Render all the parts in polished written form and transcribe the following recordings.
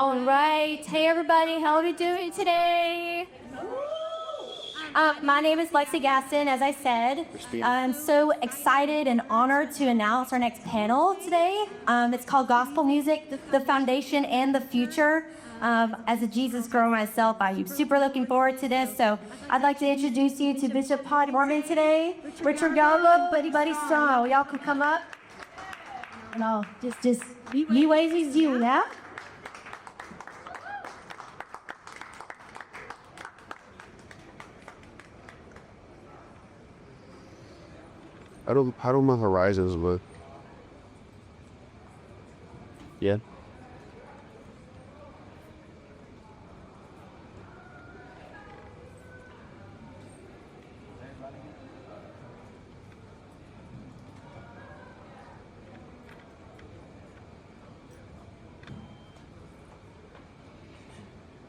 All right. Hey, everybody. How are we doing today? My name is Lexi Gaston, as I said. I'm so excited and honored to announce our next panel today. It's called Gospel Music, the Foundation and the Future. As a Jesus girl myself, I'm super looking forward to this. So I'd like to introduce you to Bishop Pod Morton today. Richard Yarbough, Buddy Strong. Y'all can come up. No, just you ways is you, yeah? How do my horizons look? Yeah.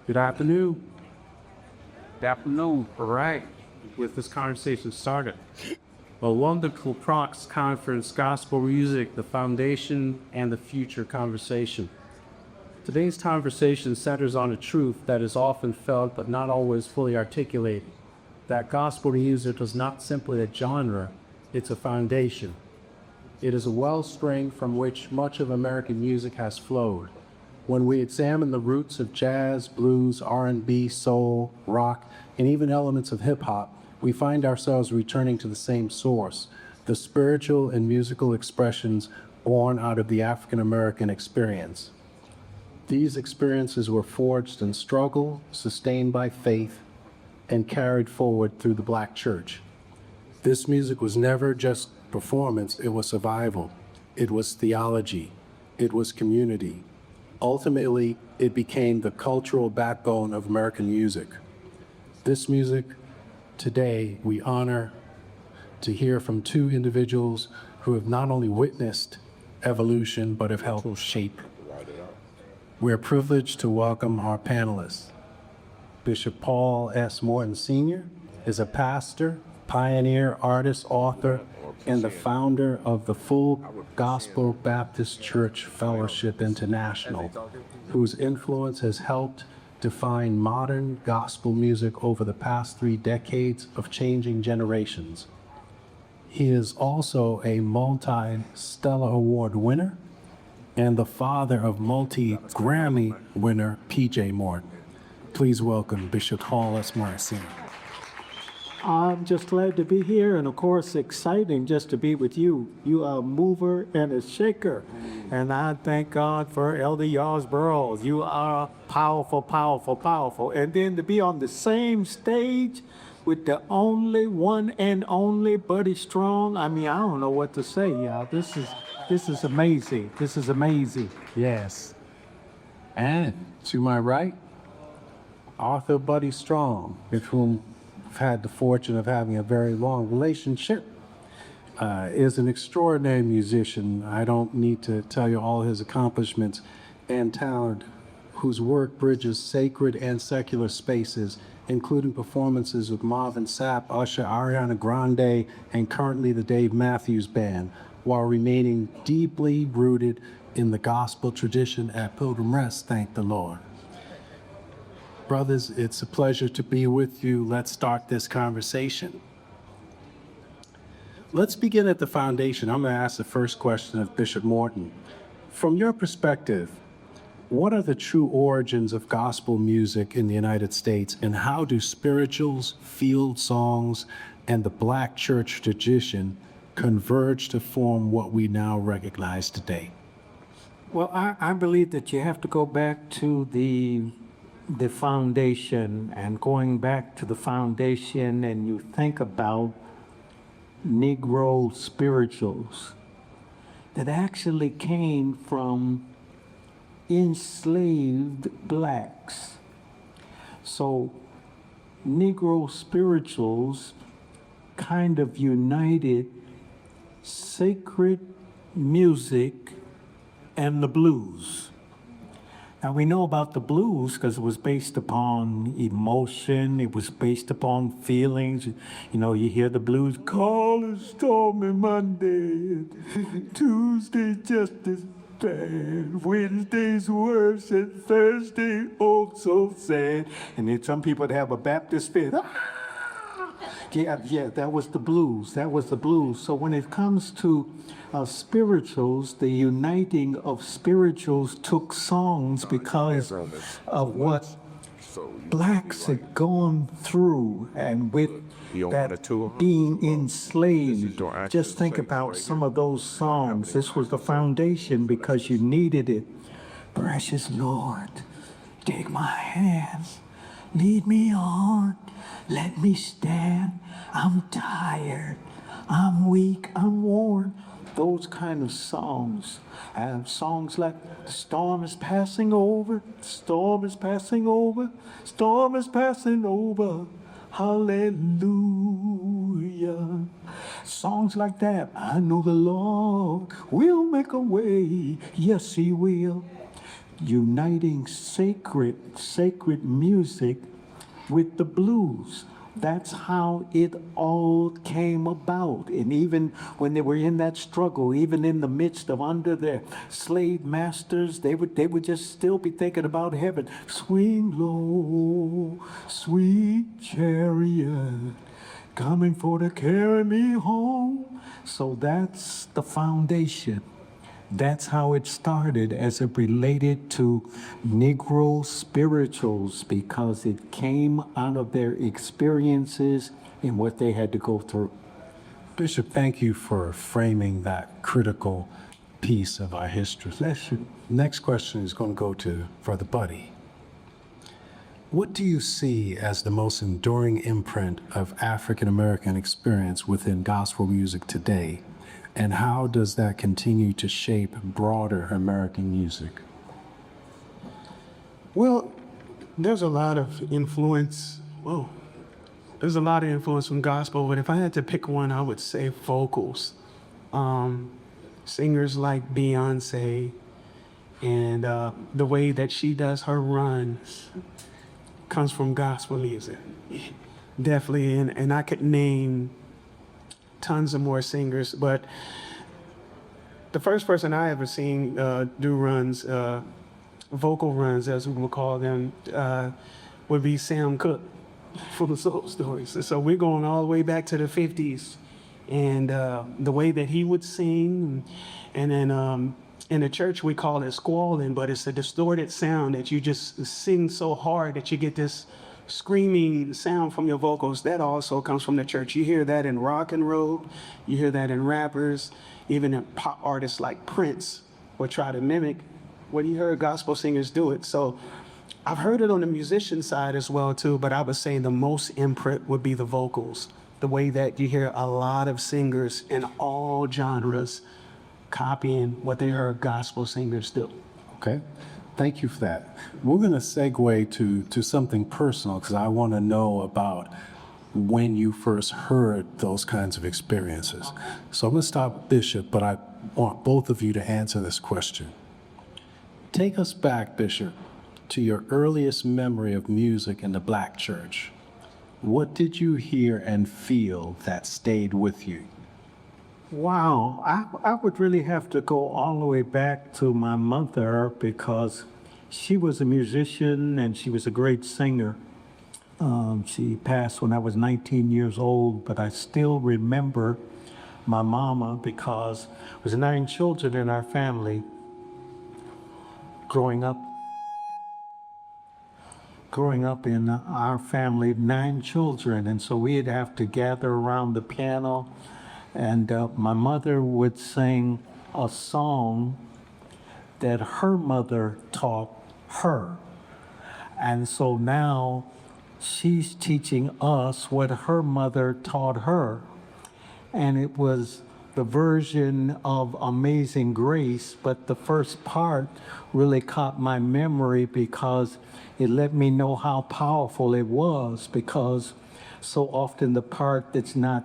Good afternoon. Good afternoon. All right. With this conversation started. Well, welcome to ASUPROX Conference, Gospel Music, the Foundation and the Future Conversation. Today's conversation centers on a truth that is often felt but not always fully articulated. That gospel music is not simply a genre, it's a foundation. It is a wellspring from which much of American music has flowed. When we examine the roots of jazz, blues, R&B, soul, rock, and even elements of hip-hop, we find ourselves returning to the same source, the spiritual and musical expressions born out of the African American experience. These experiences were forged in struggle, sustained by faith, and carried forward through the Black church. This music was never just performance, it was survival. It was theology. It was community. Ultimately, it became the cultural backbone of American music. This music, today, we honor to hear from two individuals who have not only witnessed evolution, but have helped shape. We're privileged to welcome our panelists. Bishop Paul S. Morton Sr. is a pastor, pioneer, artist, author, and the founder of the Full Gospel Baptist Church Fellowship International, whose influence has helped define modern gospel music over the past 3 decades of changing generations. He is also a multi-Stellar Award winner and the father of multi-Grammy winner P.J. Morton. Please welcome Bishop Paul S. Morton Sr. I'm just glad to be here, and of course, exciting just to be with you. You are a mover and a shaker, and I thank God for Elder Yarbough. You are powerful, powerful, powerful. And then to be on the same stage with the only one and only Buddy Strong. I mean, I don't know what to say, y'all. This is amazing. This is amazing. Yes. And to my right, Arthur Buddy Strong, with whom I've had the fortune of having a very long relationship, is an extraordinary musician. I don't need to tell you all his accomplishments and talent, whose work bridges sacred and secular spaces, including performances with Marvin Sapp, Usher, Ariana Grande, and currently the Dave Matthews Band, while remaining deeply rooted in the gospel tradition at Pilgrim Rest, thank the Lord. Brothers, it's a pleasure to be with you. Let's start this conversation. Let's begin at the foundation. I'm going to ask the first question of Bishop Morton. From your perspective, what are the true origins of gospel music in the United States, and how do spirituals, field songs, and the Black church tradition converge to form what we now recognize today? Well, I believe that you have to go back to the foundation, and going back to the foundation, and you think about Negro spirituals that actually came from enslaved blacks. So Negro spirituals kind of united sacred music and the blues. Now we know about the blues because it was based upon emotion, it was based upon feelings. You know, you hear the blues, call a stormy Monday, Tuesday justice, bad. Wednesday's worse and Thursday, oh, so sad. And then some people have a Baptist fit. Yeah, that was the blues. That was the blues. So when it comes to spirituals, the uniting of spirituals took songs because of what blacks had gone through, and with that being enslaved. Just think about some of those songs. This was the foundation because you needed it. Precious Lord, take my hands, lead me on, let me stand. I'm tired, I'm weak, I'm worn. Those kind of songs. And songs like the storm is passing over, the storm is passing over, storm is passing over. Hallelujah. Songs like that. I know the Lord will make a way. Yes, He will. Uniting sacred music with the blues. That's how it all came about. And even when they were in that struggle, even in the midst of under their slave masters, they would just still be thinking about heaven. Swing low, sweet chariot, coming for to carry me home. So that's the foundation. That's how it started as it related to Negro spirituals, because it came out of their experiences and what they had to go through. Bishop, thank you for framing that critical piece of our history. Bless you. Next question is going to go to Brother Buddy. What do you see as the most enduring imprint of African American experience within gospel music today? And how does that continue to shape broader American music? Well, there's a lot of influence. There's a lot of influence from gospel, but if I had to pick one, I would say vocals. Singers like Beyonce, and the way that she does her runs comes from gospel music. Definitely, and I could name tons of more singers, but the first person I ever seen do runs, vocal runs as we would call them, would be Sam Cooke from the Soul Stories. So we're going all the way back to the 50s, and the way that he would sing, and then in the church we call it squalling, but it's a distorted sound that you just sing so hard that you get this screaming sound from your vocals. That also comes from the church. You hear that in rock and roll, you hear that in rappers, even in pop artists like Prince will try to mimic what you heard gospel singers do it. So I've heard it on the musician side as well too, but I would say the most imprint would be the vocals. The way that you hear a lot of singers in all genres copying what they heard gospel singers do. Okay, thank you for that. We're going to segue to something personal, because I want to know about when you first heard those kinds of experiences. So I'm going to start with Bishop, but I want both of you to answer this question. Take us back, Bishop, to your earliest memory of music in the Black church. What did you hear and feel that stayed with you? Wow, I would really have to go all the way back to my mother, because she was a musician and she was a great singer. She passed when I was 19 years old, but I still remember my mama, because there was 9 children in our family. Growing up in our family, 9 children, and so we'd have to gather around the piano, and my mother would sing a song that her mother taught her. And so now she's teaching us what her mother taught her. And it was the version of Amazing Grace, but the first part really caught my memory because it let me know how powerful it was, because so often the part that's not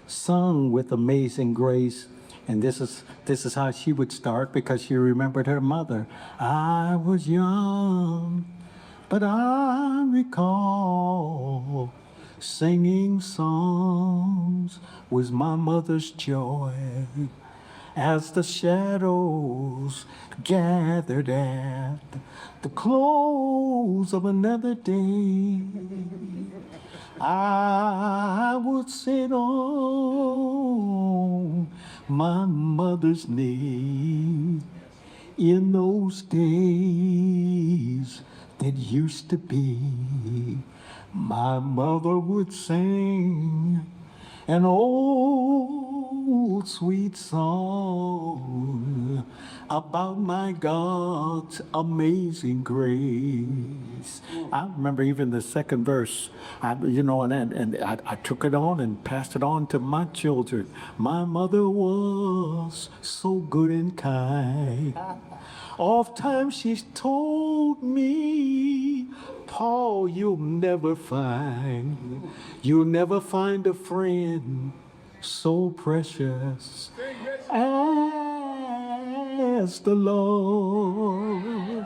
sung with Amazing Grace, and this is how she would start, because she remembered her mother. I was young, but I recall singing songs was my mother's joy. as the shadows gathered at the close of another day. I would sit on my mother's knee in those days that used to be. My mother would sing an old sweet song about my God's amazing grace. I remember even the second verse, I took it on and passed it on to my children. My mother was so good and kind. Oft times she's told me, Paul, you'll never find a friend so precious as the Lord.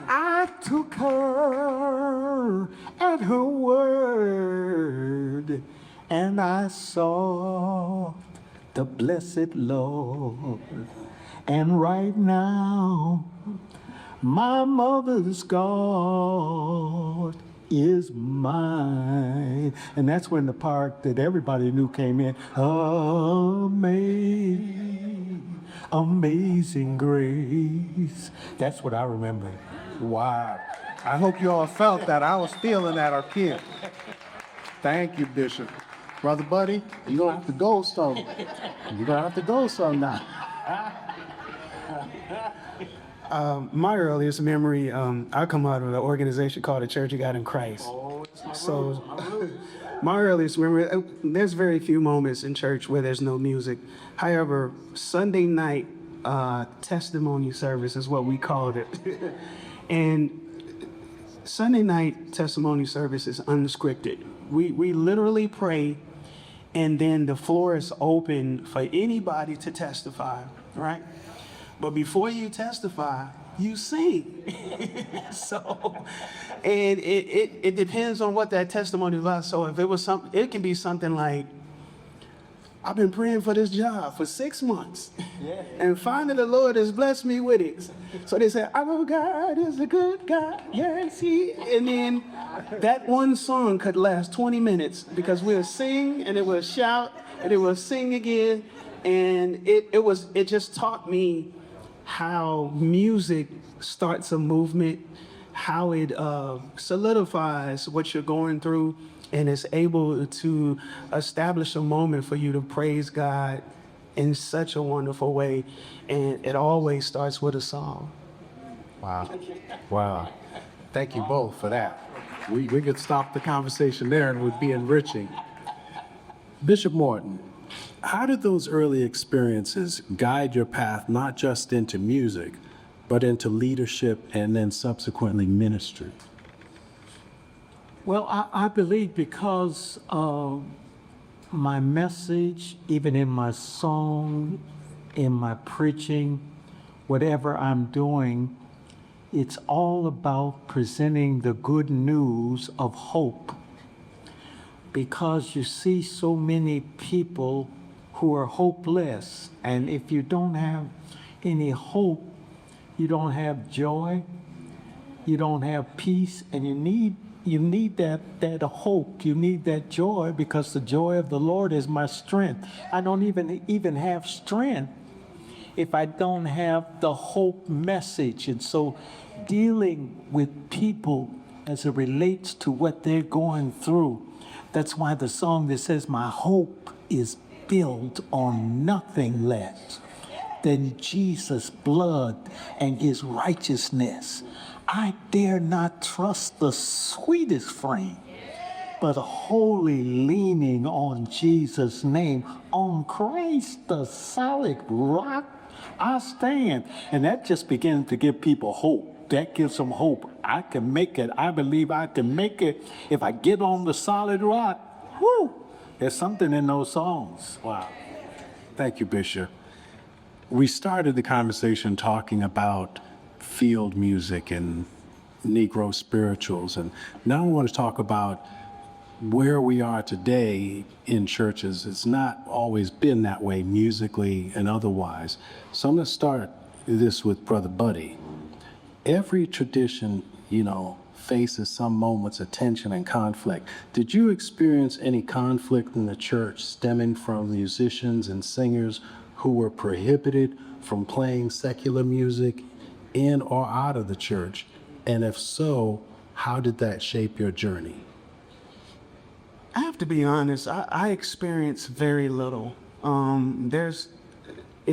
I took her at her word, and I saw the blessed Lord. And right now, my mother's God is mine. And that's when the part that everybody knew came in. Amazing grace. That's what I remember. Wow. I hope you all felt that. I was feeling that, our kid. Thank you, Bishop. Brother Buddy, you're going to have to go some. You're going to have to go some now. My earliest memory, I come out of an organization called the Church of God in Christ. So my earliest memory, there's very few moments in church where there's no music. However, Sunday night testimony service is what we called it. And Sunday night testimony service is unscripted. We literally pray, and then the floor is open for anybody to testify, right? But before you testify, you sing. So, and it depends on what that testimony is about. So if it was it can be something like, I've been praying for this job for 6 months. Yeah. And finally the Lord has blessed me with it. So they say, our God is a good God. Yes, he. And then that one song could last 20 minutes because we'll sing and it will shout and it will sing again. And it just taught me how music starts a movement, how it solidifies what you're going through, and is able to establish a moment for you to praise God in such a wonderful way. And it always starts with a song. Wow. Wow. Thank you both for that. We could stop the conversation there and it would be enriching. Bishop Morton, how did those early experiences guide your path not just into music, but into leadership and then subsequently ministry? Well, I believe because my message, even in my song, in my preaching, whatever I'm doing, it's all about presenting the good news of hope. Because you see so many people who are hopeless, and if you don't have any hope, you don't have joy, you don't have peace, and you need that hope, you need that joy, because the joy of the Lord is my strength. I don't even have strength if I don't have the hope message. And so dealing with people as it relates to what they're going through, that's why the song that says, my hope is built on nothing less than Jesus' blood and his righteousness. I dare not trust the sweetest frame, but wholly leaning on Jesus' name. On Christ, the solid rock, I stand. And that just begins to give people hope. That gives them hope. I can make it. I believe I can make it if I get on the solid rock. Whoo! There's something in those songs. Wow. Thank you, Bishop. We started the conversation talking about field music and Negro spirituals, and now I want to talk about where we are today in churches, it's not always been that way musically and otherwise. So I'm going to start this with Brother Buddy. Every tradition, faces some moments of tension and conflict. Did you experience any conflict in the church stemming from musicians and singers who were prohibited from playing secular music in or out of the church? And if so, how did that shape your journey? I have to be honest, I experienced very little. In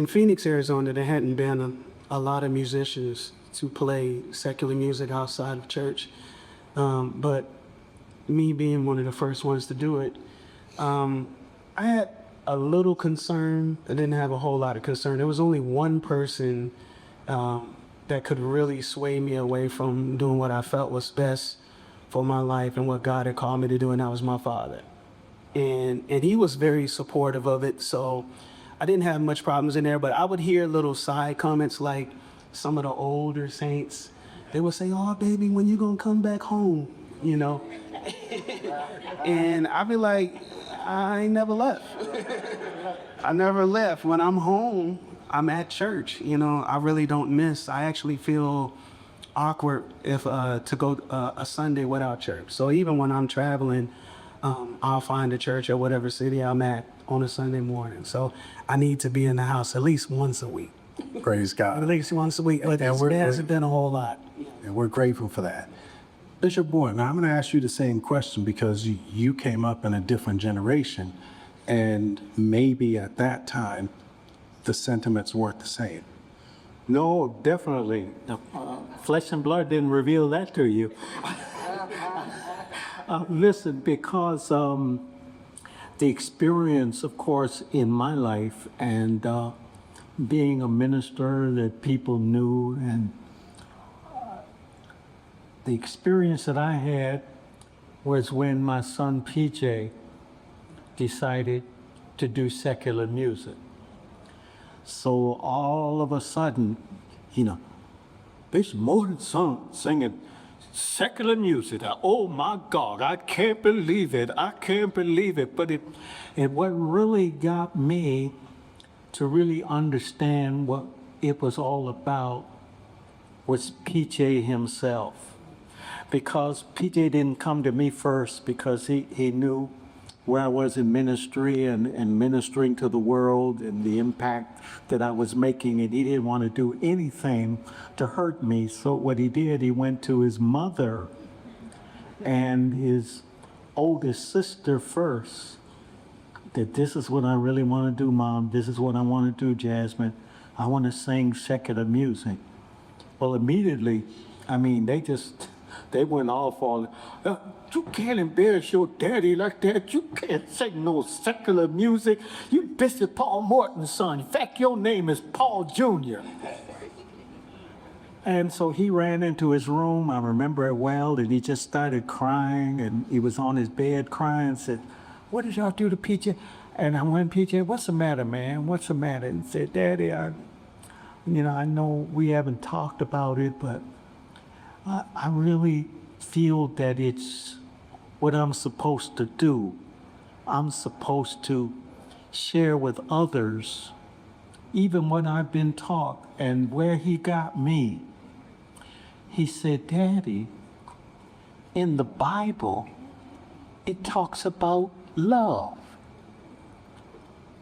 Phoenix, Arizona, there hadn't been a lot of musicians to play secular music outside of church. But me being one of the first ones to do it, I had a little concern. I didn't have a whole lot of concern. There was only one person that could really sway me away from doing what I felt was best for my life and what God had called me to do, and that was my father. And he was very supportive of it, so I didn't have much problems in there, but I would hear little side comments like some of the older saints, they would say, "Oh, baby, when you gonna come back home?" And I'd be like, I ain't never left. I never left. When I'm home, I'm at church. I really don't miss. I actually feel awkward if to go a Sunday without church. So even when I'm traveling, I'll find a church at whatever city I'm at on a Sunday morning. So I need to be in the house at least once a week. Praise God. At least once a week. But it hasn't been a whole lot. And we're grateful for that. Bishop Boyd, now I'm going to ask you the same question because you came up in a different generation, and maybe at that time, the sentiments weren't the same. No, definitely. Flesh and blood didn't reveal that to you. Listen, because the experience, of course, in my life and being a minister that people knew, and the experience that I had was when my son PJ decided to do secular music. So all of a sudden, Bishop Morton's son singing secular music. Oh my God, I can't believe it. I can't believe it. But what really got me to really understand what it was all about was PJ himself. Because PJ didn't come to me first because he knew where I was in ministry and ministering to the world and the impact that I was making, and he didn't want to do anything to hurt me. So what he did, he went to his mother and his oldest sister first, that this is what I really want to do, Mom. This is what I want to do, Jasmine. I want to sing secular music. Well, immediately, they went off on, you can't embarrass your daddy like that. You can't sing no secular music. You Bishop Paul Morton's son. In fact, your name is Paul Jr. And so he ran into his room, I remember it well, and he just started crying, and he was on his bed crying and said, "What did y'all do to PJ?" And I went, "PJ, what's the matter, man? What's the matter?" And he said, "Daddy, I know we haven't talked about it, but I really feel that it's what I'm supposed to do. I'm supposed to share with others even what I've been taught." And where he got me, he said, "Daddy, in the Bible, it talks about love.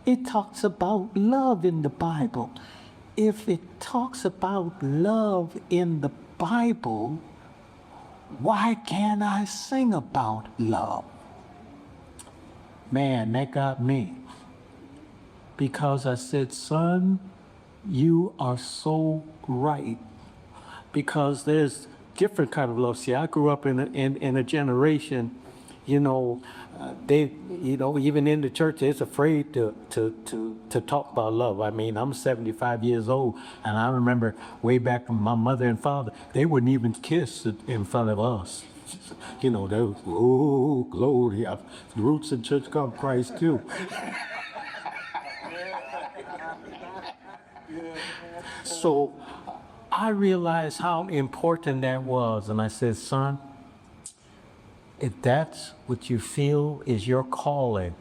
It talks about love in the Bible. If it talks about love in the Bible, why can't I sing about love?" Man, that got me. Because I said, "Son, you are so right." Because there's different kind of love. See, I grew up in a generation, even in the church, they're afraid to talk about love. I'm 75 years old, and I remember way back when my mother and father, they wouldn't even kiss in front of us. They was, "Oh, glory." The roots in Church of Christ too. So I realized how important that was, and I said, "Son, if that's what you feel is your calling,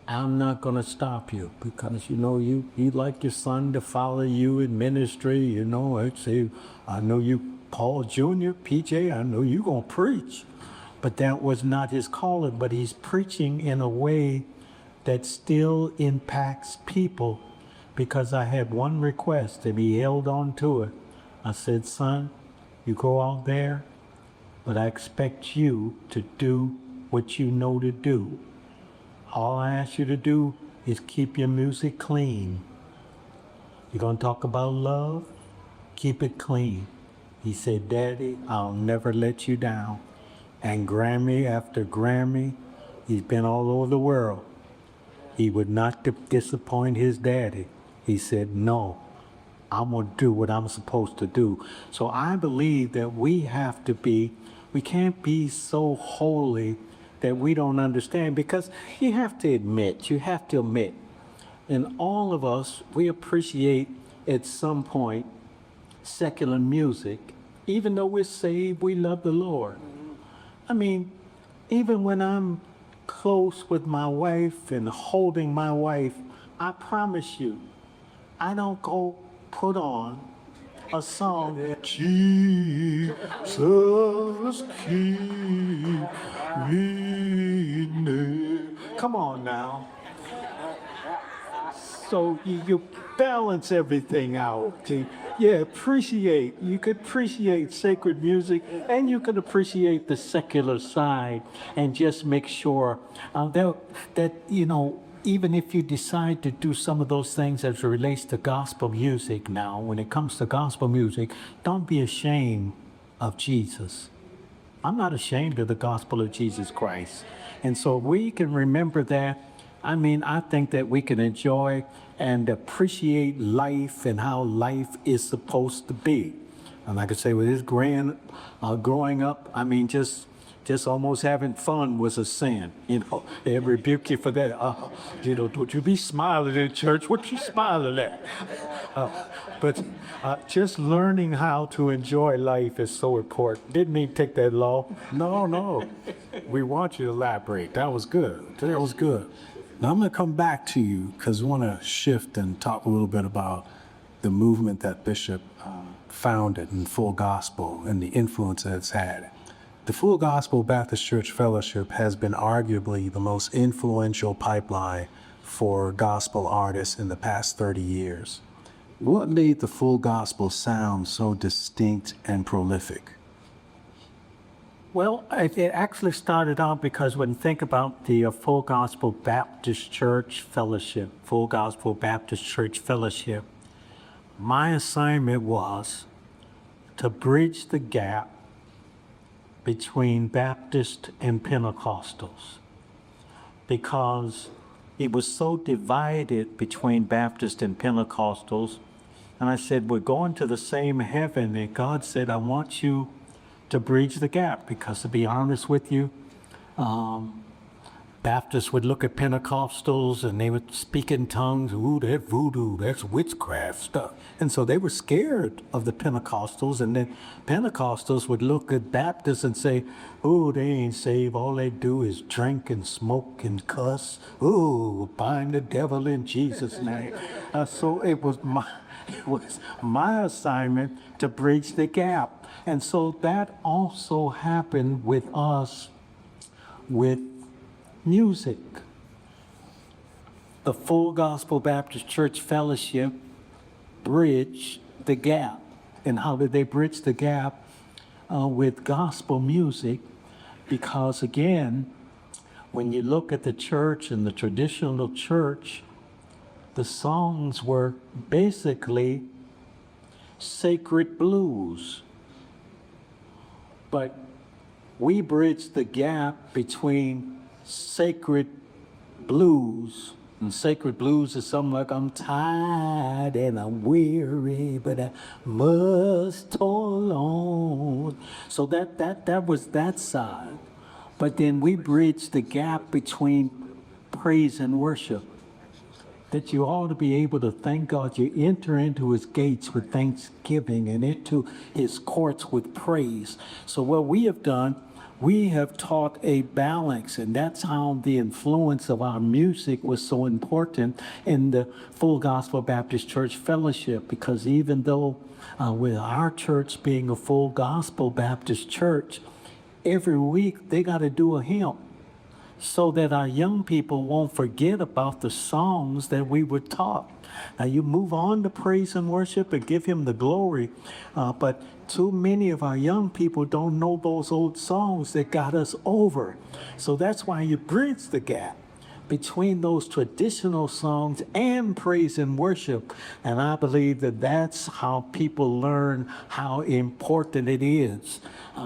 I'm not going to stop you because, you'd like your son to follow you in ministry. I'd say, I know you, Paul Jr., PJ, I know you're going to preach. But that was not his calling, but he's preaching in a way that still impacts people because I had one request and he held on to it. I said, son, you go out there, but I expect you to do what you know to do. All I ask you to do is keep your music clean. You're going to talk about love? Keep it clean. He said, Daddy, I'll never let you down. And Grammy after Grammy, he's been all over the world. He would not disappoint his daddy. He said, no, I'm going to do what I'm supposed to do. So I believe that we can't be so holy that we don't understand, because you have to admit, and all of us, we appreciate at some point secular music. Even though we're saved, we love the Lord. I mean, even when I'm close with my wife and holding my wife, I promise you, I don't go put on a song that Jesus keep me near. Come on now. So you balance everything out. You could appreciate sacred music and you could appreciate the secular side and just make sure that even if you decide to do some of those things as it relates to gospel music now, when it comes to gospel music, don't be ashamed of Jesus. I'm not ashamed of the gospel of Jesus Christ. And so we can remember that. I think that we can enjoy and appreciate life and how life is supposed to be. And like I say, with his growing up, just almost having fun was a sin. They rebuke you for that. Don't you be smiling in church. What you smiling at? But just learning how to enjoy life is so important. Didn't mean to take that long. No. We want you to elaborate. That was good. Now I'm going to come back to you because I want to shift and talk a little bit about the movement that Bishop founded in Full Gospel and the influence that it's had. The Full Gospel Baptist Church Fellowship has been arguably the most influential pipeline for gospel artists in the past 30 years. What made the Full Gospel sound so distinct and prolific? Well, it actually started out because when you think about the Full Gospel Baptist Church Fellowship, my assignment was to bridge the gap between Baptist and Pentecostals, because it was so divided between Baptist and Pentecostals. And I said, we're going to the same heaven. And God said, I want you to bridge the gap, because to be honest with you, Baptists would look at Pentecostals and they would speak in tongues. Ooh, that voodoo, that's witchcraft stuff. And so they were scared of the Pentecostals. And then Pentecostals would look at Baptists and say, ooh, they ain't saved. All they do is drink and smoke and cuss. Ooh, bind the devil in Jesus' name. So it was my assignment to bridge the gap. And so that also happened with us with music. The Full Gospel Baptist Church Fellowship bridged the gap. And how did they bridge the gap? With gospel music, because again, when you look at the church and the traditional church, the songs were basically sacred blues. But we bridged the gap between sacred blues. And sacred blues is something like, I'm tired and I'm weary, but I must toil on. So that was that side. But then we bridged the gap between praise and worship. that you ought to be able to thank God. You enter into his gates with thanksgiving and into his courts with praise. So what we have done, we have taught a balance, and that's how the influence of our music was so important in the Full Gospel Baptist Church Fellowship, because even though with our church being a Full Gospel Baptist church, every week they got to do a hymn so that our young people won't forget about the songs that we were taught. Now you move on to praise and worship and give him the glory, but too many of our young people don't know those old songs that got us over. So that's why you bridge the gap between those traditional songs and praise and worship. And I believe that that's how people learn how important it is.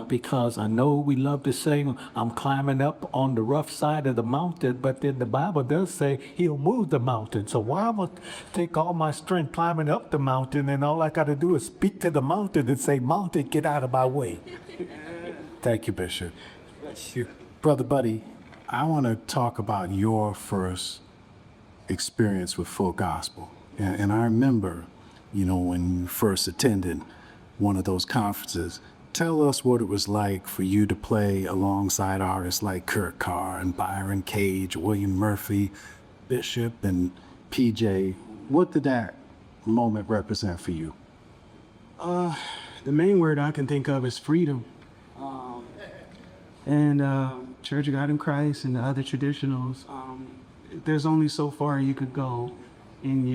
Because I know we love to sing, I'm climbing up on the rough side of the mountain, but then the Bible does say he'll move the mountain. So why would I take all my strength climbing up the mountain and all I got to do is speak to the mountain and say, mountain, get out of my way. Thank you, Bishop. Brother Buddy, I want to talk about your first experience with Full Gospel. And I remember, when you first attended one of those conferences. Tell us what it was like for you to play alongside artists like Kurt Carr and Byron Cage, William Murphy, Bishop, and PJ. What did that moment represent for you? The main word I can think of is freedom. Church of God in Christ and the other traditionals, there's only so far you could go, and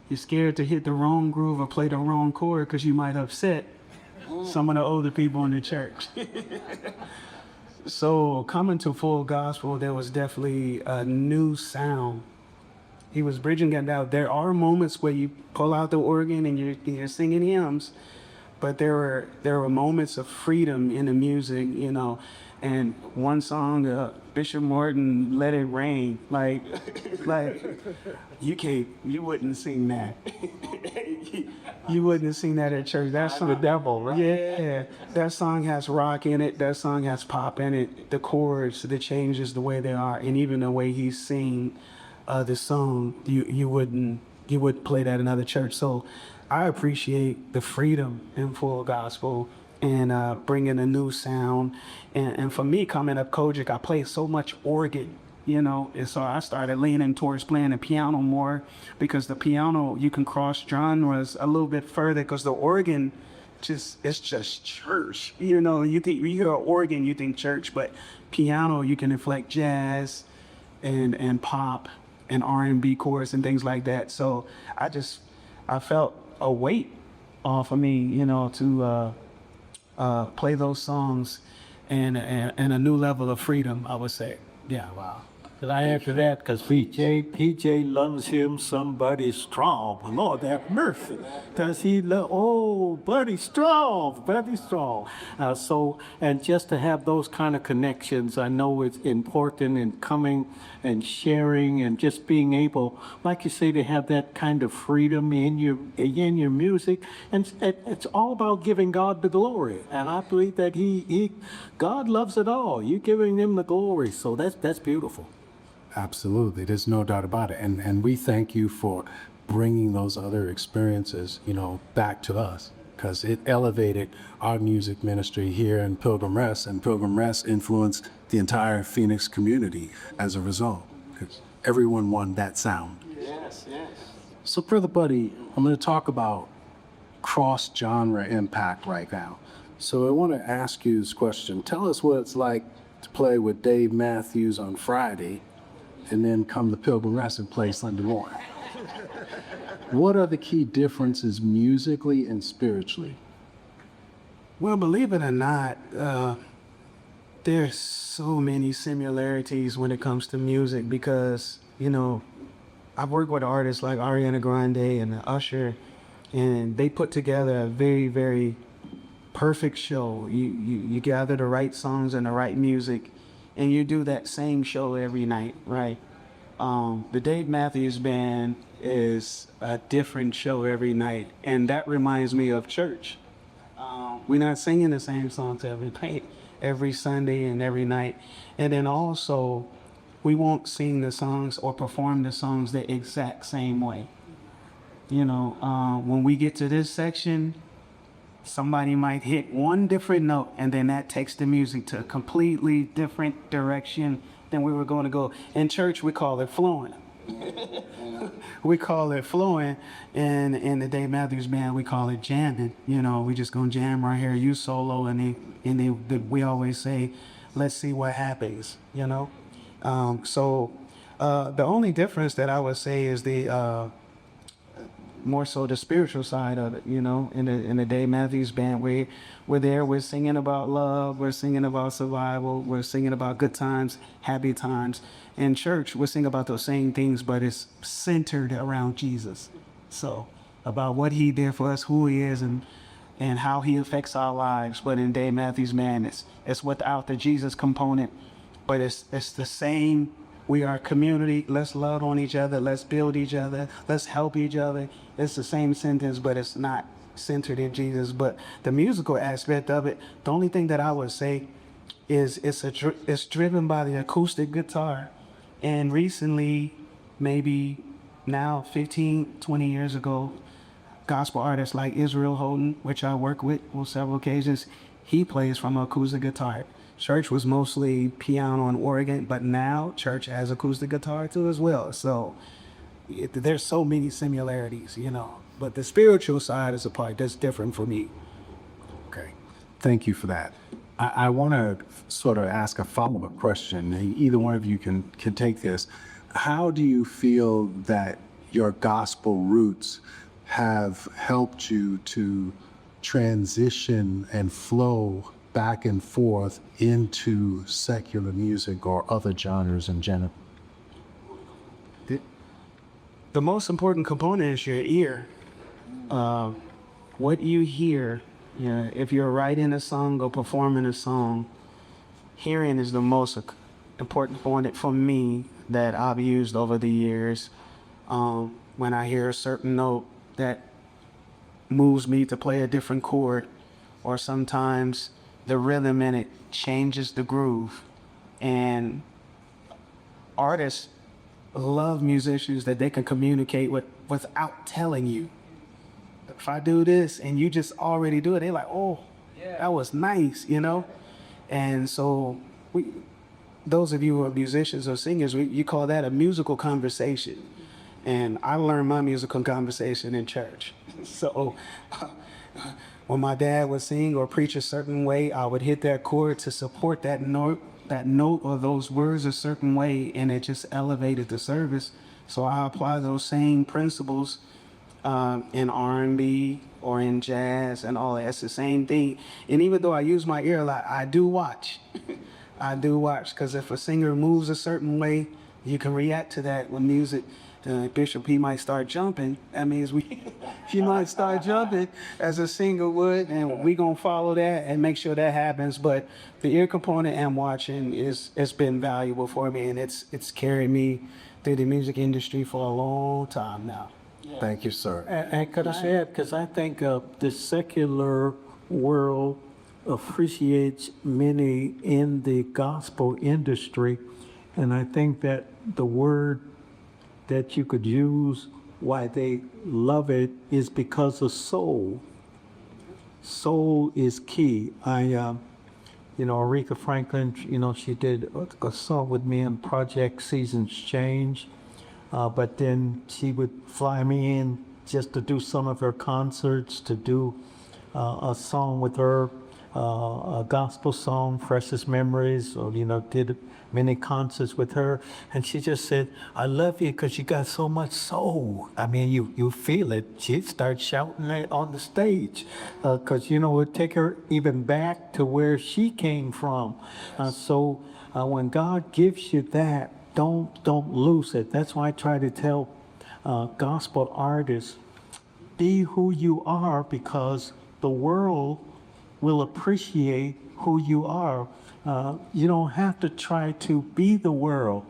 you're scared to hit the wrong groove or play the wrong chord because you might upset some of the older people in the church. So coming to Full Gospel, there was definitely a new sound. He was bridging that out. There are moments where you pull out the organ and you're singing hymns, but there were moments of freedom in the music, And one song, Bishop Morton, "Let It Rain," like you wouldn't sing that. You wouldn't sing that at church. That song, The devil, right? yeah, that song has rock in it. That song has pop in it. The chords, the changes, the way they are, and even the way he's singing the song, you wouldn't play that in another church. So I appreciate the freedom in Full Gospel and bringing a new sound. And for me, coming up Kojic, I played so much organ, and so I started leaning towards playing the piano more, because the piano, you can cross genres a little bit further, because the organ, it's just church. You hear an organ, you think church, but piano, you can inflect jazz and pop and R&B chords and things like that. So I felt a weight off of me, to play those songs and a new level of freedom, I would say. Yeah, wow. Did I answer that? Because PJ loves him somebody strong. Lord have mercy. Does he love, Buddy Strong. And just to have those kind of connections, I know it's important in coming and sharing and just being able, like you say, to have that kind of freedom in your music. And it's all about giving God the glory. And I believe that God loves it all. You're giving him the glory. So that's beautiful. Absolutely. There's no doubt about it. And we thank you for bringing those other experiences, back to us, because it elevated our music ministry here in Pilgrim Rest, and Pilgrim Rest influenced the entire Phoenix community as a result, because everyone wanted that sound. Yes. So, Brother Buddy, I'm going to talk about cross-genre impact right now. So I want to ask you this question. Tell us what it's like to play with Dave Matthews on Friday and then come to Pilgrim Rest and play Sunday morning. What are the key differences musically and spiritually? Well, believe it or not, there's so many similarities when it comes to music, because, I've worked with artists like Ariana Grande and Usher, and they put together a very, very perfect show. You gather the right songs and the right music, and you do that same show every night, right? The Dave Matthews Band is a different show every night, and that reminds me of church. We're not singing the same songs every night, every Sunday and every night. And then also, we won't sing the songs or perform the songs the exact same way. You know, when we get to this section, somebody might hit one different note, and then that takes the music to a completely different direction than we were going to go. In church, we call it flowing. We call it flowing, and in the Dave Matthews Band, we call it jamming. You know, we just gonna jam right here, you solo, and we always say, let's see what happens, you know? So the only difference that I would say is the more so the spiritual side of it, you know. In the Dave Matthews Band, we're singing about love, we're singing about survival, we're singing about good times, happy times. In church, we're singing about those same things, but it's centered around Jesus. So about what he did for us, who he is, and how he affects our lives. But in Dave Matthews Band, it's without the Jesus component, but it's the same. We are a community. Let's love on each other. Let's build each other. Let's help each other. It's the same sentence, but it's not centered in Jesus. But the musical aspect of it, the only thing that I would say is it's driven by the acoustic guitar. And recently, maybe now 15, 20 years ago, gospel artists like Israel Houghton, which I work with on several occasions, he plays from an acoustic guitar. Church was mostly piano and organ, but now church has acoustic guitar too as well. So there's so many similarities, you know. But the spiritual side is a part that's different for me. Okay, thank you for that. I want to sort of ask a follow-up question. Either one of you can take this. How do you feel that your gospel roots have helped you to transition and flow back and forth into secular music or other genres in general? The most important component is your ear. What you hear, you know, if you're writing a song or performing a song, hearing is the most important component for me that I've used over the years. When I hear a certain note that moves me to play a different chord, or sometimes the rhythm in it changes the groove. And artists love musicians that they can communicate with without telling you. If I do this and you just already do it, they're like, oh, that was nice, you know? And so those of you who are musicians or singers, you call that a musical conversation. And I learned my musical conversation in church. So when my dad would sing or preach a certain way, I would hit that chord to support that note or those words a certain way, and it just elevated the service. So I apply those same principles in R&B or in jazz and all that. It's the same thing. And even though I use my ear a lot, I do watch. I do watch, because if a singer moves a certain way, you can react to that with music. Bishop, he might start jumping. That means he might start jumping as a singer would, and we gonna follow that and make sure that happens. But the ear component and watching it's been valuable for me, and it's carried me through the music industry for a long time now. Thank you, sir. And could I add, because I think the secular world appreciates many in the gospel industry, and I think that the word that you could use why they love it is because of soul. Soul is key. Aretha Franklin, she did a song with me on Project Seasons Change, but then she would fly me in just to do some of her concerts, to do a song with her, a gospel song, Freshest Memories, or, did many concerts with her. And she just said, I love you because you got so much soul. I mean, you feel it. She'd start shouting it on the stage because, it would take her even back to where she came from. So when God gives you that, don't lose it. That's why I try to tell gospel artists, be who you are, because the world will appreciate who you are. You don't have to try to be the world.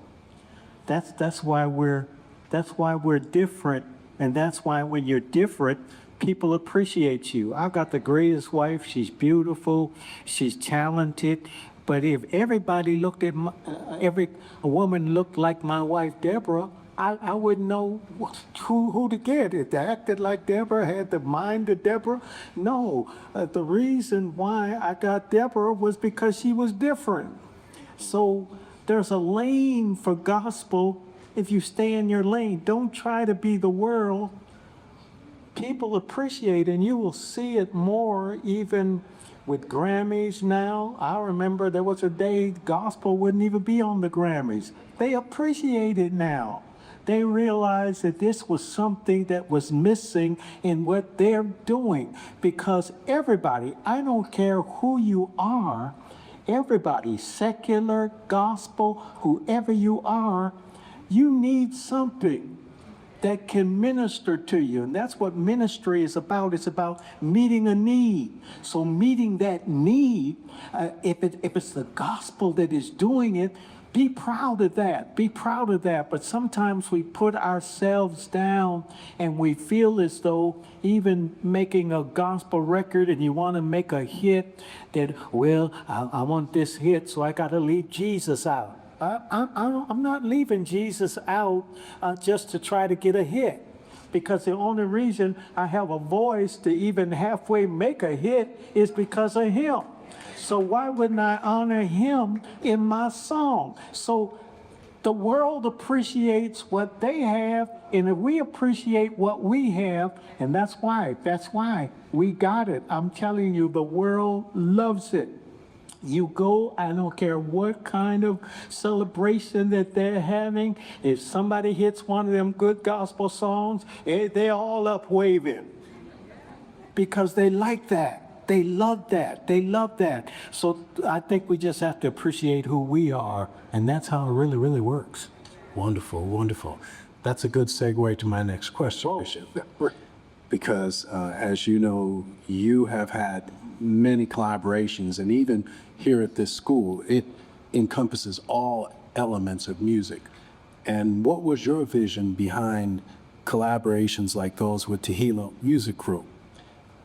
That's why we're different, and that's why when you're different, people appreciate you. I've got the greatest wife. She's beautiful. She's talented. But if everybody looked at every woman looked like my wife Deborah, I wouldn't know who to get. If they acted like Deborah, had the mind of Deborah. No, the reason why I got Deborah was because she was different. So there's a lane for gospel if you stay in your lane. Don't try to be the world. People appreciate, and you will see it more even with Grammys now. I remember there was a day gospel wouldn't even be on the Grammys. They appreciate it now. They realize that this was something that was missing in what they're doing, because everybody, I don't care who you are, everybody, secular, gospel, whoever you are, you need something that can minister to you. And that's what ministry is about. It's about meeting a need. So meeting that need, if it's the gospel that is doing it, be proud of that. Be proud of that. But sometimes we put ourselves down and we feel as though even making a gospel record and you want to make a hit that, well, I want this hit, so I got to leave Jesus out. I'm not leaving Jesus out just to try to get a hit, because the only reason I have a voice to even halfway make a hit is because of him. So why wouldn't I honor him in my song? So the world appreciates what they have, and if we appreciate what we have, and that's why we got it. I'm telling you, the world loves it. You go, I don't care what kind of celebration that they're having. If somebody hits one of them good gospel songs, they're all up waving because they like that. They love that. They love that. So I think we just have to appreciate who we are, and that's how it really, really works. Wonderful, wonderful. That's a good segue to my next question, Bishop. Because as you know, you have had many collaborations, and even here at this school, it encompasses all elements of music. And what was your vision behind collaborations like those with Tehillah Music Group?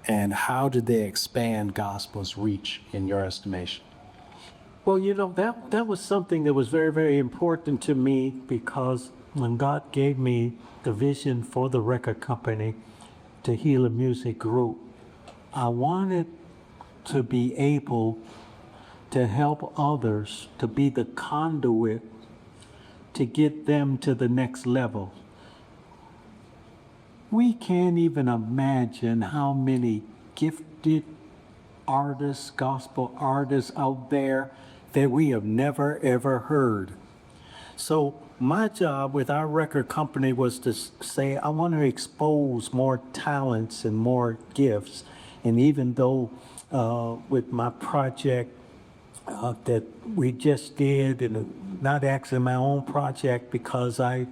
And how did they expand gospel's reach in your estimation? Well, you know, that was something that was very, very important to me, because when God gave me the vision for the record company, Tehillah Music Group, I wanted to be able to help others, to be the conduit to get them to the next level. We can't even imagine how many gifted artists, gospel artists out there that we have never ever heard. So my job with our record company was to say, I want to expose more talents and more gifts. And even though with my project that we just did, and not actually my own project, because I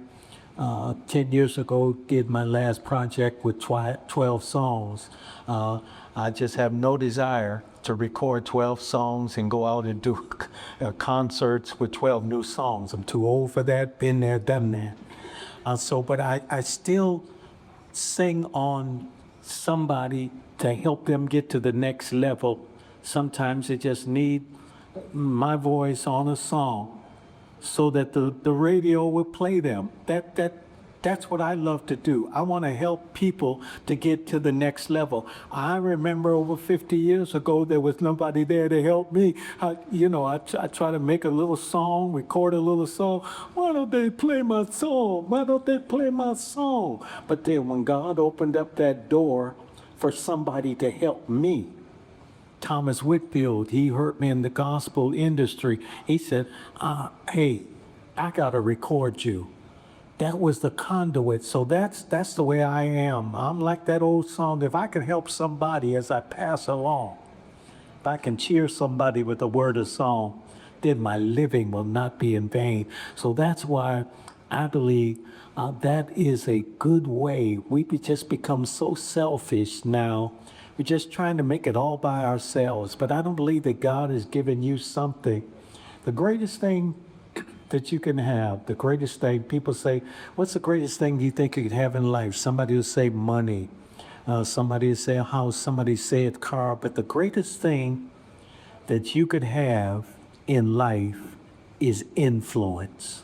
10 years ago did my last project with 12 songs. I just have no desire to record 12 songs and go out and do concerts with 12 new songs. I'm too old for that, been there, done that. But I still sing on somebody to help them get to the next level. Sometimes they just need my voice on a song so that the radio will play them. That's what I love to do. I want to help people to get to the next level. I remember over 50 years ago, there was nobody there to help me. I try to make a little song, record a little song. Why don't they play my song? Why don't they play my song? But then when God opened up that door for somebody to help me, Thomas Whitfield, he heard me in the gospel industry. He said, hey, I got to record you. That was the conduit. So that's the way I am. I'm like that old song. If I can help somebody as I pass along, if I can cheer somebody with a word of song, then my living will not be in vain. So that's why I believe that is a good way. We just become so selfish now. We're just trying to make it all by ourselves. But I don't believe that God has given you something. The greatest thing that you can have, the greatest thing, people say, what's the greatest thing you think you could have in life? Somebody will say money. Somebody will say a house. Somebody say a car. But the greatest thing that you could have in life is influence.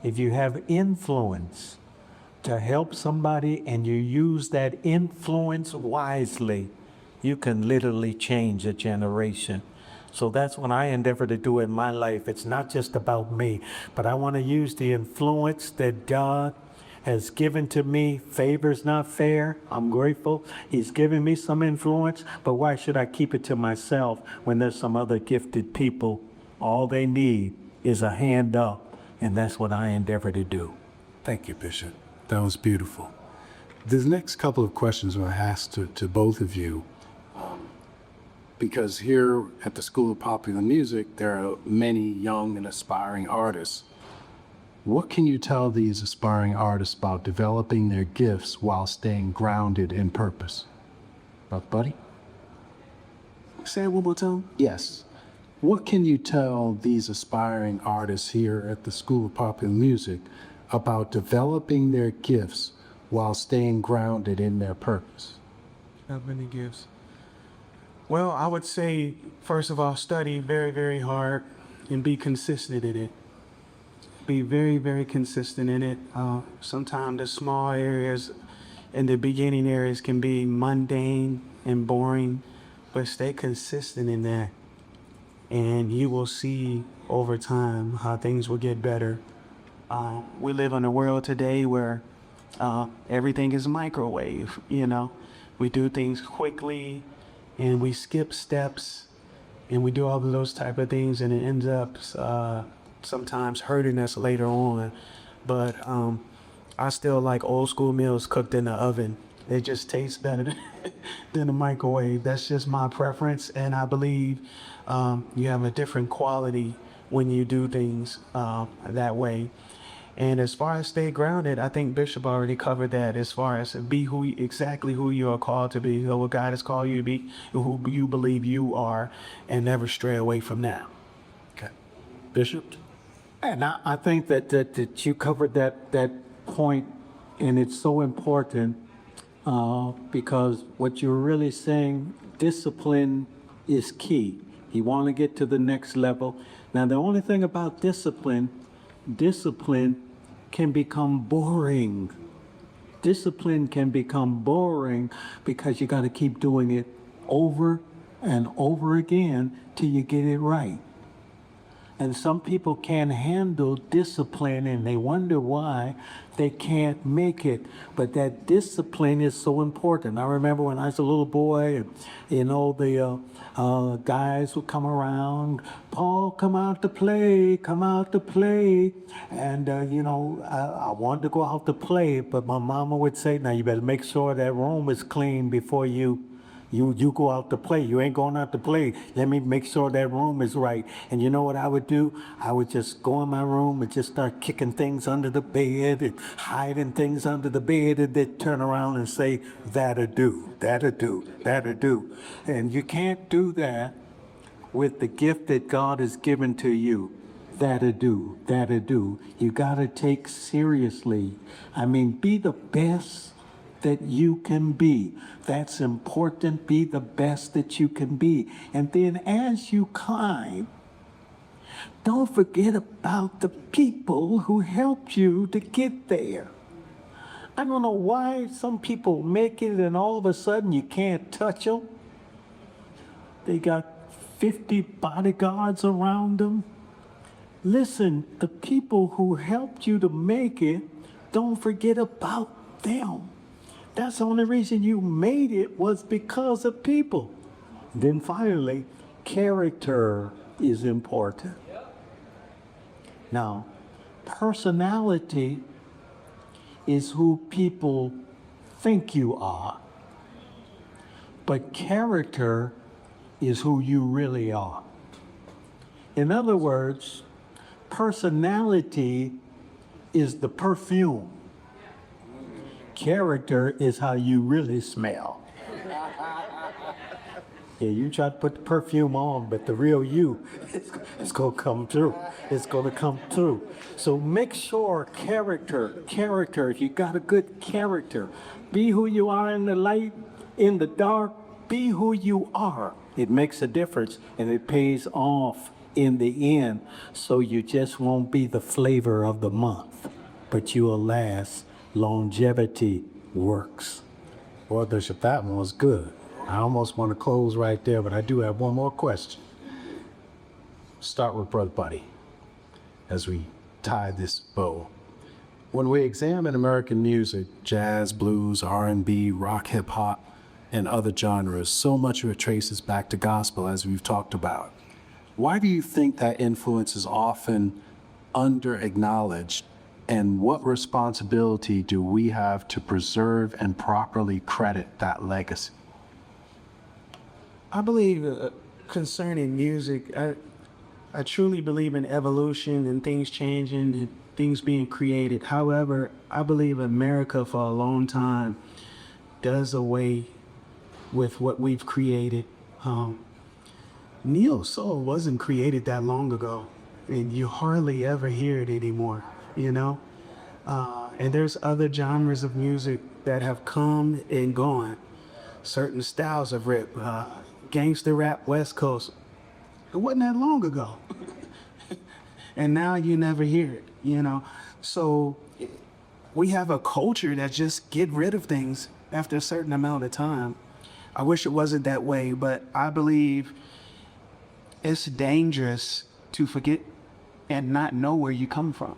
If you have influence to help somebody and you use that influence wisely, you can literally change a generation. So that's what I endeavor to do in my life. It's not just about me, but I want to use the influence that God has given to me. Favor's not fair. I'm grateful. He's given me some influence, but why should I keep it to myself when there's some other gifted people? All they need is a hand up, and that's what I endeavor to do. Thank you, Bishop. That was beautiful. This next couple of questions were asked to both of you, because here at the School of Popular Music, there are many young and aspiring artists. What can you tell these aspiring artists about developing their gifts while staying grounded in purpose? Buddy? Say it one more time. Yes. What can you tell these aspiring artists here at the School of Popular Music about developing their gifts while staying grounded in their purpose? Not many gifts. Well, I would say, first of all, study very, very hard and be consistent in it. Be very, very consistent in it. Sometimes the small areas and the beginning areas can be mundane and boring, but stay consistent in that. And you will see over time how things will get better. We live in a world today where everything is microwave, you know. We do things quickly and we skip steps and we do all of those type of things, and it ends up sometimes hurting us later on. But I still like old school meals cooked in the oven. They just taste better than a microwave. That's just my preference, and I believe you have a different quality when you do things that way. And as far as stay grounded, I think Bishop already covered that. As far as be exactly who you are called to be, what God has called you to be, who you believe you are, and never stray away from that. Okay. Bishop? And I think that you covered that point, and it's so important because what you're really saying, discipline is key. You want to get to the next level. Now, the only thing about discipline can become boring. Discipline can become boring because you got to keep doing it over and over again till you get it right. And some people can't handle discipline and they wonder why they can't make it. But that discipline is so important. I remember when I was a little boy, and, you know, the guys would come around, Paul, come out to play, come out to play. And, you know, I wanted to go out to play, but my mama would say, now you better make sure that room is clean before you go out to play. You ain't going out to play. Let me make sure that room is right. And you know what I would do? I would just go in my room and just start kicking things under the bed and hiding things under the bed, and then turn around and say, that'll do, that'll do, that'll do. And you can't do that with the gift that God has given to you. That'll do, that'll do. You gotta take seriously. I mean, be the best that you can be. That's important. Be the best that you can be. And then as you climb, don't forget about the people who helped you to get there. I don't know why some people make it and all of a sudden you can't touch them. They got 50 bodyguards around them. Listen, the people who helped you to make it, don't forget about them. That's the only reason you made it was because of people. Then finally, character is important. Now, personality is who people think you are, but character is who you really are. In other words, personality is the perfume. Character is how you really smell. Yeah, you try to put the perfume on, but the real you, it's going to come through. It's going to come through. So make sure character, if you got a good character, be who you are in the light, in the dark, be who you are. It makes a difference and it pays off in the end. So you just won't be the flavor of the month, but you will last. Longevity works. Well, Bishop, that one was good. I almost want to close right there, but I do have one more question. Start with Brother Buddy as we tie this bow. When we examine American music, jazz, blues, R&B, rock, hip hop, and other genres, so much of it traces back to gospel, as we've talked about. Why do you think that influence is often under-acknowledged, and what responsibility do we have to preserve and properly credit that legacy? I believe concerning music, I truly believe in evolution and things changing and things being created. However, I believe America for a long time does away with what we've created. Neo soul wasn't created that long ago, and you hardly ever hear it anymore, you know? And there's other genres of music that have come and gone. Certain styles of rap, gangster rap, West Coast. It wasn't that long ago. And now you never hear it, you know? So we have a culture that just get rid of things after a certain amount of time. I wish it wasn't that way, but I believe it's dangerous to forget and not know where you come from.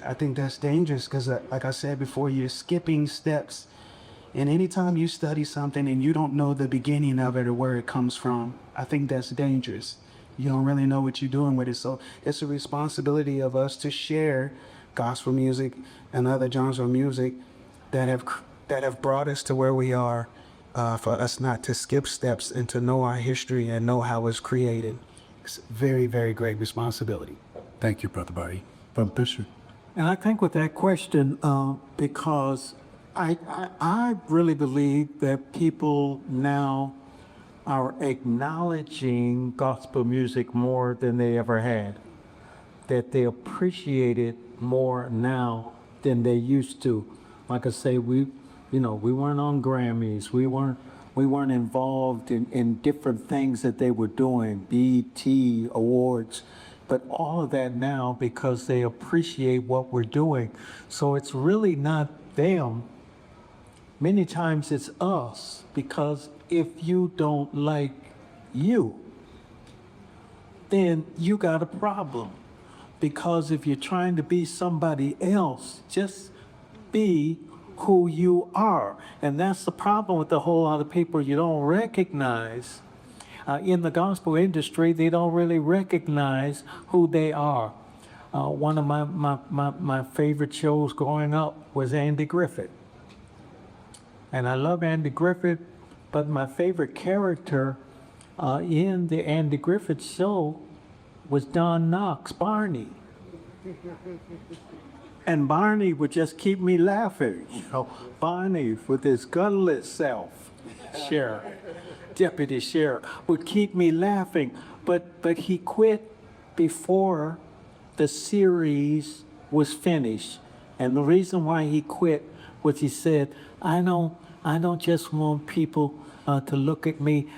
I think that's dangerous because, like I said before, you're skipping steps. And anytime you study something and you don't know the beginning of it or where it comes from, I think that's dangerous. You don't really know what you're doing with it. So it's a responsibility of us to share gospel music and other genres of music that have brought us to where we are, for us not to skip steps and to know our history and know how it's created. It's a very, very great responsibility. Thank you, Brother Buddy. Brother Bishop. And I think with that question, because I really believe that people now are acknowledging gospel music more than they ever had, that they appreciate it more now than they used to. Like I say, we weren't on Grammys, we weren't involved in different things that they were doing, BET awards, but all of that now because they appreciate what we're doing. So it's really not them. Many times it's us, because if you don't like you, then you got a problem. Because if you're trying to be somebody else, just be who you are. And that's the problem with a whole lot of people you don't recognize. In the gospel industry, they don't really recognize who they are. One of my favorite shows growing up was Andy Griffith. And I love Andy Griffith, but my favorite character in the Andy Griffith show was Don Knotts, Barney. And Barney would just keep me laughing. You know, Barney with his gutless self, sheriff, deputy sheriff, would keep me laughing. But he quit before the series was finished. And the reason why he quit was he said, I don't just want people to look at me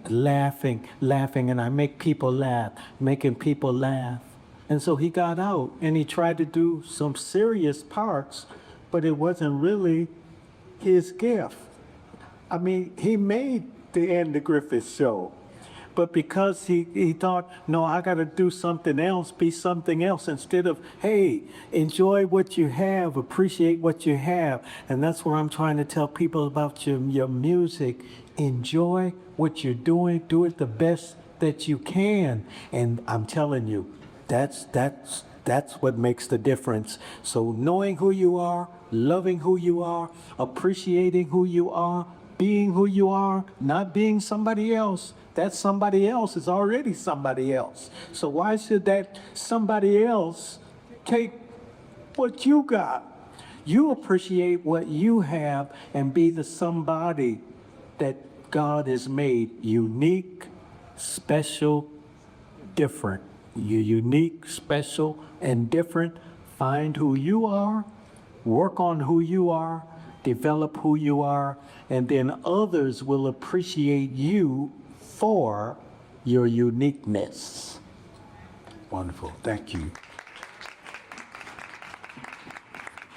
laughing, and I make people laugh, making people laugh. And so he got out and he tried to do some serious parts, but it wasn't really his gift. I mean, he made the Andy Griffith Show, but because he thought, no, I got to do something else, be something else, instead of, hey, enjoy what you have, appreciate what you have. And that's what I'm trying to tell people about your music. Enjoy what you're doing, do it the best that you can. And I'm telling you, that's what makes the difference. So knowing who you are, loving who you are, appreciating who you are, being who you are, not being somebody else. That somebody else is already somebody else. So why should that somebody else take what you got? You appreciate what you have and be the somebody that God has made unique, special, different. You're unique, special, and different. Find who you are, work on who you are, develop who you are, and then others will appreciate you for your uniqueness. Wonderful. Thank you.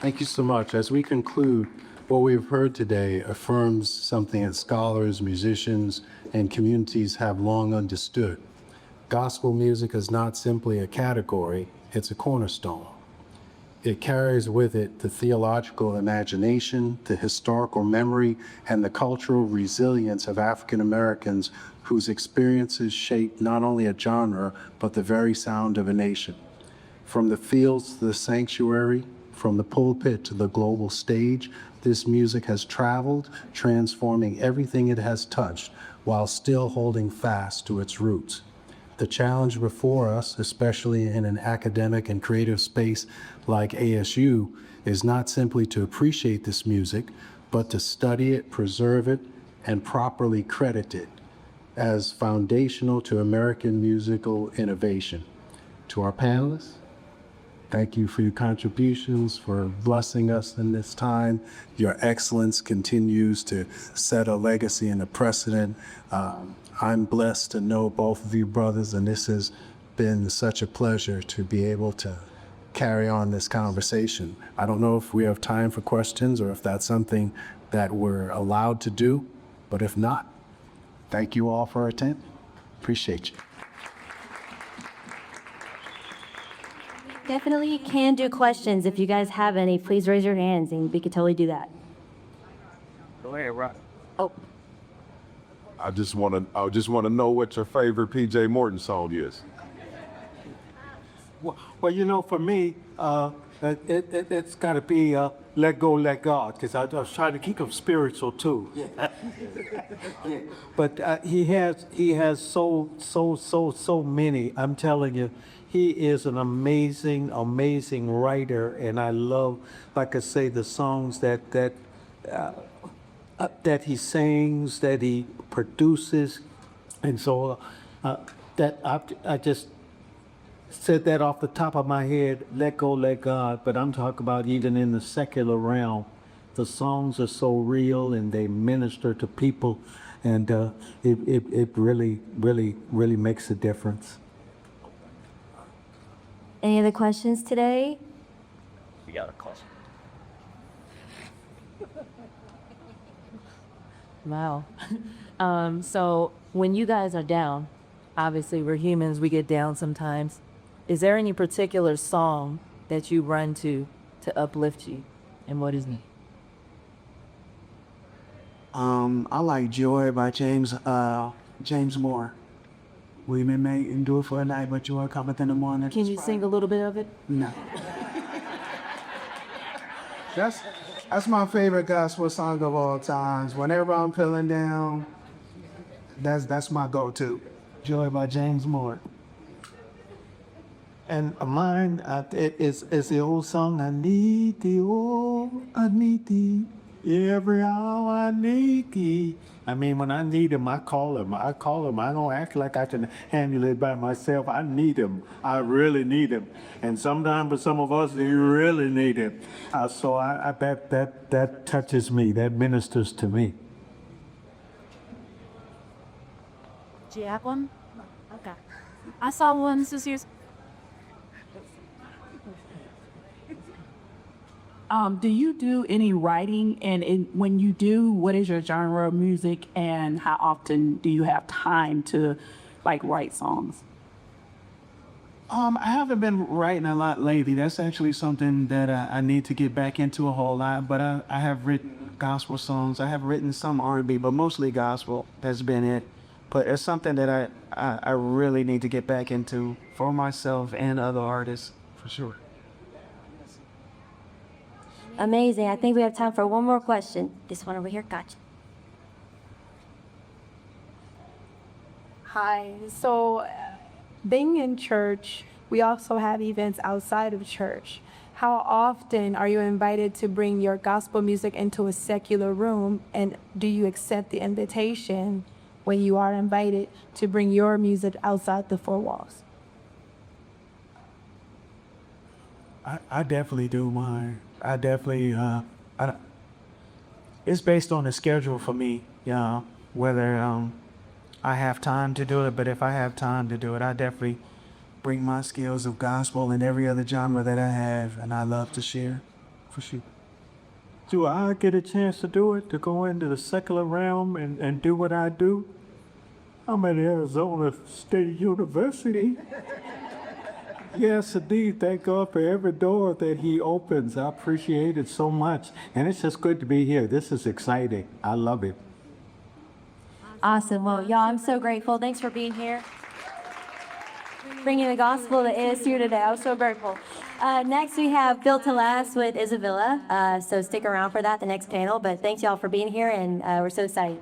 Thank you so much. As we conclude, what we've heard today affirms something that scholars, musicians, and communities have long understood. Gospel music is not simply a category, it's a cornerstone. It carries with it the theological imagination, the historical memory, and the cultural resilience of African Americans whose experiences shape not only a genre, but the very sound of a nation. From the fields to the sanctuary, from the pulpit to the global stage, this music has traveled, transforming everything it has touched, while still holding fast to its roots. The challenge before us, especially in an academic and creative space like ASU, is not simply to appreciate this music, but to study it, preserve it, and properly credit it as foundational to American musical innovation. To our panelists, thank you for your contributions, for blessing us in this time. Your excellence continues to set a legacy and a precedent. I'm blessed to know both of you brothers, and this has been such a pleasure to be able to carry on this conversation. I don't know if we have time for questions or if that's something that we're allowed to do, but if not, thank you all for attending. Appreciate you. Definitely can do questions. If you guys have any, please raise your hands and we could totally do that. Go ahead, Rob. Oh, I just want to know what your favorite PJ Morton song is. Well, you know, for me, it's got to be Let Go, Let God, because I was trying to keep him spiritual too. But he has so many. I'm telling you, he is an amazing writer, and I love, like I say, the songs that he sings, that he produces, and so that I just said that off the top of my head, let go, let God. But I'm talking about even in the secular realm, the songs are so real and they minister to people, and it really makes a difference. any other questions today? We got a question. Wow. So when you guys are down, obviously we're humans, we get down sometimes. Is there any particular song that you run to uplift you? And what is it? I like Joy by James Moore. We may endure for a night, but joy cometh in the morning. Can you sing a little bit of it? No. That's my favorite gospel song of all times. Whenever I'm feeling down, that's my go-to. Joy by James Moore. And mine, is the old song, I need thee, oh, I need thee. Every hour I need thee. I mean, when I need him, I call him. I don't act like I can handle it by myself. I need him. I really need him. And sometimes for some of us, you really need him. So I bet that touches me. That ministers to me. Do you have one? Okay. I saw one this year. Do you do any writing? And when you do, what is your genre of music? And how often do you have time to, like, write songs? I haven't been writing a lot lately. That's actually something that I need to get back into a whole lot. But I have written gospel songs. I have written some R&B, but mostly gospel has been it. But it's something that I really need to get back into for myself and other artists, for sure. Amazing. I think we have time for one more question. This one over here. Gotcha. Hi. So, being in church, we also have events outside of church. How often are you invited to bring your gospel music into a secular room? And do you accept the invitation when you are invited to bring your music outside the four walls? I definitely do mine. I definitely, it's based on the schedule for me, whether I have time to do it, but if I have time to do it, I definitely bring my skills of gospel and every other genre that I have, and I love to share, for sure. Do I get a chance to do it, to go into the secular realm and do what I do? I'm at Arizona State University. Yes, indeed. Thank God for every door that He opens. I appreciate it so much. And it's just good to be here. This is exciting. I love it. Awesome. Well, y'all, I'm so grateful. Thanks for being here. Bringing the gospel to ASU today. I'm so grateful. Next, we have Built to Last with Isabella. So stick around for that, the next panel. But thanks, y'all, for being here, and we're so excited.